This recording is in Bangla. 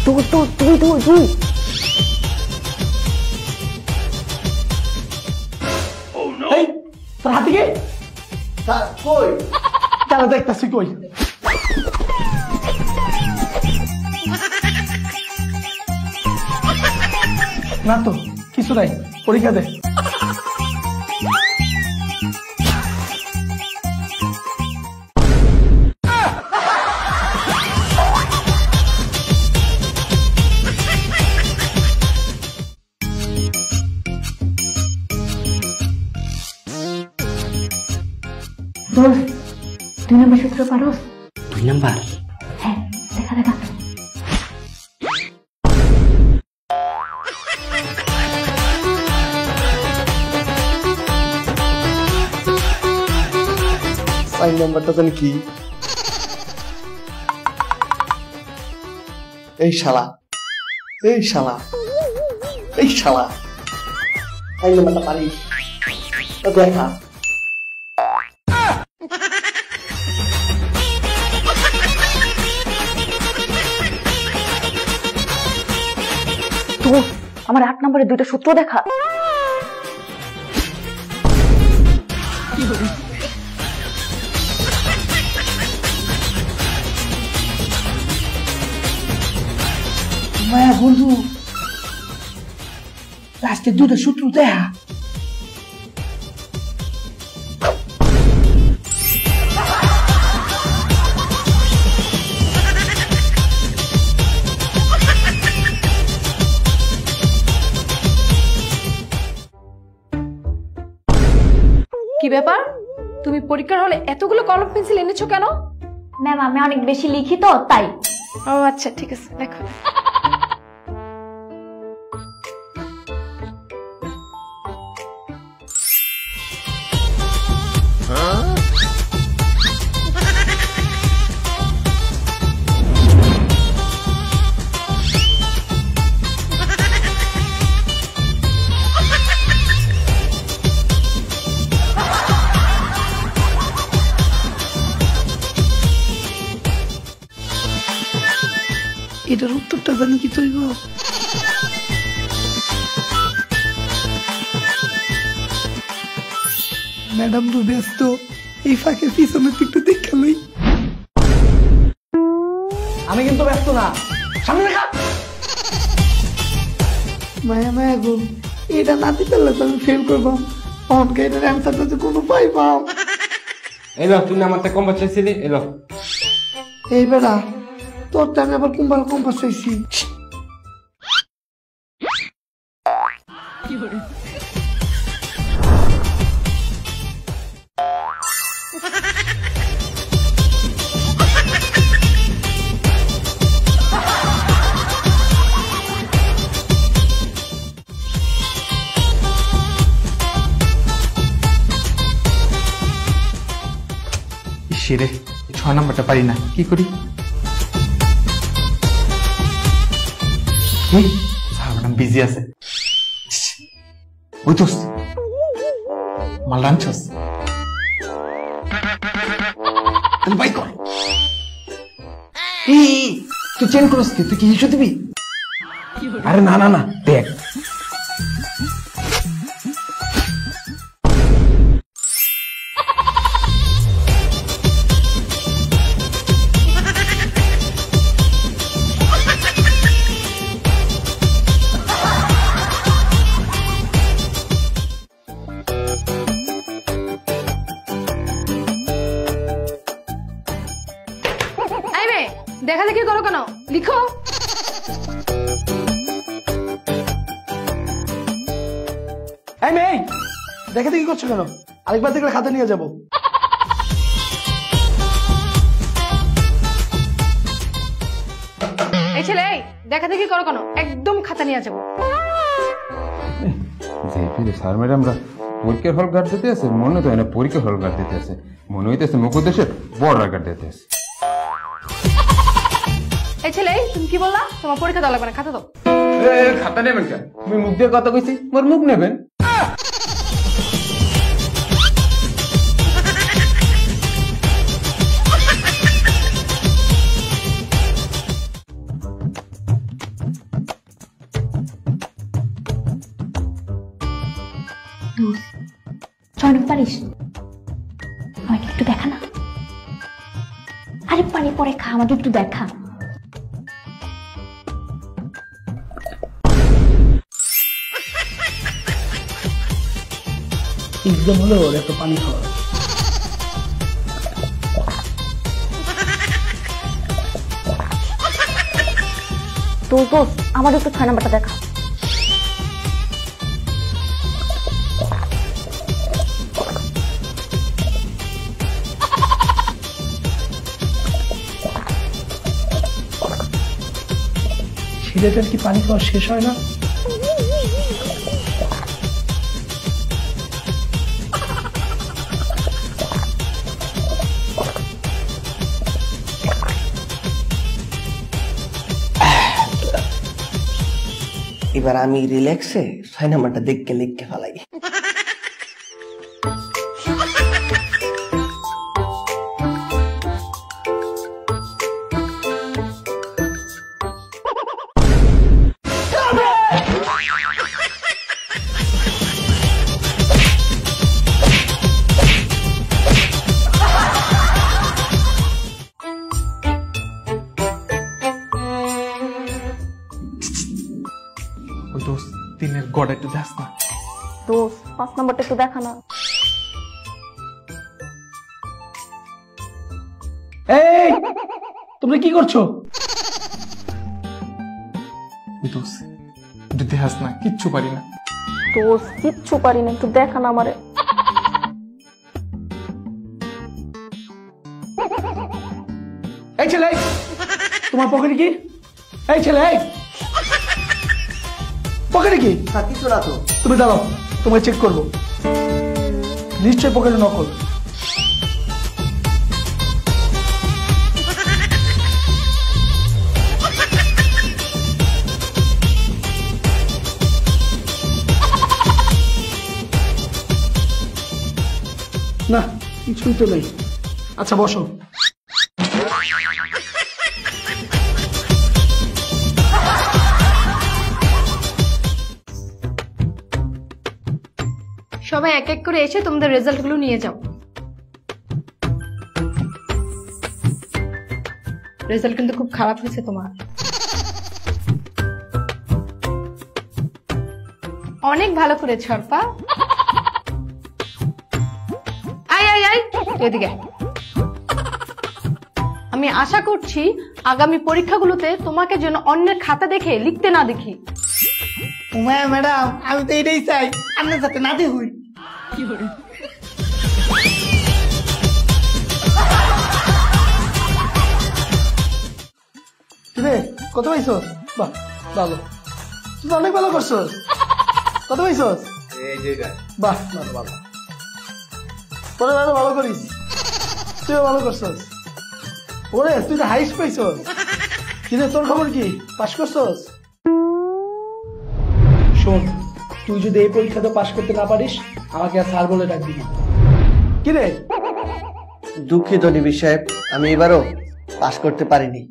তুই এই তোর হাত দিকে কই কেন দেখতেছি কই না তো কিছু নাই পরীক্ষা দে বল 2 নাম্বার সূত্র পারো? 2 নাম্বার? হ্যাঁ দেখা দেখা। সাইন নাম্বারটা জানি কি? এই শালা সাইন নাম্বারটা পারিস দেখা। তো আমার 8 নম্বরের 2টা সূত্র দেখা। মায়া বন্ধু লাস্টে 2টা সূত্র দেখা। কি ব্যাপার, তুমি পরীক্ষার হলে এতগুলো কলম পেন্সিল এনেছো কেন? ম্যাম আমি অনেক বেশি লিখি তো তাই। ও আচ্ছা ঠিক আছে দেখো। এটার উত্তরটা জানি কি তৈব? ম্যাডাম তো ব্যস্ত, এই ফাঁকে পিছনের দিকটা দেখে লই। আমি কিন্তু ব্যস্ত না, সামনে দেখা। মায়া গো, এটা না দিতে পারলে তো আমি ফেল করবাম। অনকে এটার অ্যান্সারটা তো কোনো পাইবাম। এলো তুই না আমারটা কম বাঁচাইছিলি, এলো। এই বেড়া তোরটা আমি আবার কুম্বাল কম বাঁচাইছি। রে 6 নাম্বারটা পারি না, কি করি? ম্যাডাম বিজি আছে। ওই তো মাল রানছস ভাই কর। তুই চেন করস কি? তুই কি হিসু দিবি? আরে না না না দেখ, দেখা দেখি করো কেন, লিখো। এই মেয়ে দেখা দেখি করছো কেন? আরেকবার দেখলে খাতা নিয়ে যাবো। এই ছেলে দেখা দেখি করো কেন, একদম খাতা নিয়ে যাবো। স্যার ম্যাডামরা পরীক্ষার হল গার্ড দিতে আছে, মনে তো হয় না পরীক্ষার হল গার্ড দিতে আছে, মনে হইতেছে মুখোদ্দেশের বড় গার্ড দিতে আছে। এই ছেলে তুমি কি বললা? তোমার পরীক্ষা দেওয়া লাগবে না, খাতা দাও। খাতা নেবেন কেন? তুমি মুখ দিয়ে কথা কইছি, মোর মুখ নেবেন। ছড়ানো পারিস? আমাকে একটু দেখা না। আরে পানি পরে খা, আমাকে একটু দেখা। এক্সাম হলো ওর এত পানি খাওয়া। তো দোস্ত আমার একটু 6 নাম্বারটা দেখা। ছেলেটার কি পানি খাওয়া শেষ হয় না? এবার আমি রিল্যাক্সে 6 নাম্বারটা দেখকে লিখকে ফেলাই। ওই দোস্ত তিনের গড় একটু দেখ না। দোস্ত 5 নাম্বারটা একটু দেখা না। এই তোমরা কি করছো? ওই দোস্ত একটু দেখাস না, কিচ্ছু পারি না। দোস্ত কিচ্ছু পারি না, একটু দেখা না আমারে। এই ছেলে, তোমার পকেটে কি? এই ছেলে, পকেটে কি? কিছু না তো। তুমি দাঁড়াও, তোমাকে চেক করবো। নিশ্চয় পকেটে নকল। না, কিছুই তো নেই। আচ্ছা বসো। সবাই এক এক করে এসে তোমাদের রেজাল্টগুলো নিয়ে যাও। রেজাল্ট কিন্তু খুব খারাপ হয়েছে তোমার। অনেক ভালো করেছ অর্পা। আয় আয় আয় এদিকে। আমি আশা করছি আগামী পরীক্ষাগুলোতে তোমাকে যেন অন্যের খাতা দেখে লিখতে না দেখি। ম্যাডাম, আমি তো এটাই চাই, আপনার সাথে নাতি হই। কত পাইছস? বাহ ভালো, তুই অনেক ভালো করছস। কত পাইছস? বাহ ভালো ভালো, পরে আরো ভালো করিস। তুইও ভালো করছস। ওরে তুই তো হাইস্ট পাইছস। কিরে তোর খবর কি? পাস করছস? শোন, তুই যদি এই পরীক্ষাতে পাস করতে না পারিস, আমাকে আর স্যার বলে ডাকবি না। কিরে? দুঃখিত ডিবি সাহেব, আমি এবারও পাস করতে পারিনি।